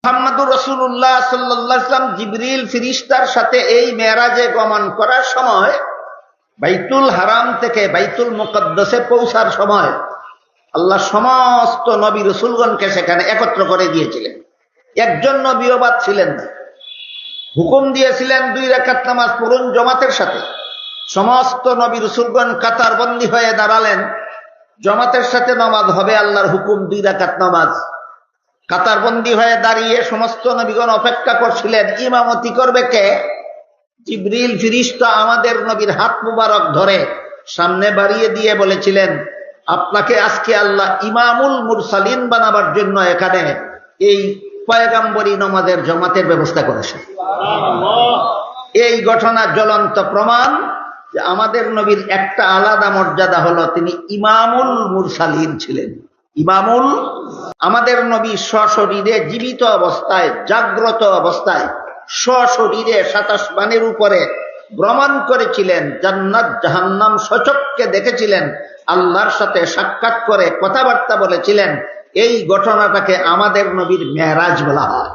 মুহাম্মদুর রাসূলুল্লাহ সাল্লাল্লাহু আলাইহি ওয়াসাল্লাম জিবরিল ফেরেশতার সাথে এই মেরাজে গমন করার সময় বাইতুল হারাম থেকে বাইতুল মুকদ্দাসে পৌঁছার সময় আল্লাহ সমস্ত নবী রাসূলগণকে সেখানে একত্র করে দিয়েছিলেন। একজন নবীও বাদ ছিলেন না। হুকুম দিয়েছিলেন 2 রাকাত নামাজ পড়ুন জামাতের সাথে। সমস্ত নবী রাসূলগণ কাতারবন্দি হয়ে দাঁড়ালেন, জামাতের সাথে নামাজ হবে, আল্লাহর হুকুম 2 রাকাত নামাজ। কাতারবন্দি হয়ে দাঁড়িয়ে সমস্ত নবীগণ অপেক্ষা করছিলেন ইমামতি করবে কে। জিবরিল ফেরেশতা আমাদের নবীর হাত মুবারক ধরে সামনে বাড়িয়ে দিয়ে বলেছিলেন, আপনাকে আজকে আল্লাহ ইমামুল মুরসালিন বানাবার জন্য এখানে এই পয়গম্বরী নামাজের জামাতের ব্যবস্থা করেছেন। এই ঘটনা জ্বলন্ত প্রমাণ যে আমাদের নবীর একটা আলাদা মর্যাদা হলো তিনি ইমামুল মুরসালিন ছিলেন। ইমামুল, আমাদের নবী সশরীরে জীবিত অবস্থায়, জাগ্রত অবস্থায় সশরীরে 27 আসমানের উপরে ভ্রমণ করেছিলেন, জান্নাত জাহান্নাম সচক্ষে দেখেছিলেন, আল্লাহর সাথে সাক্ষাৎ করে কথাবার্তা বলেছিলেন। এই ঘটনাটাকে আমাদের নবীর মেরাজ বলা হয়।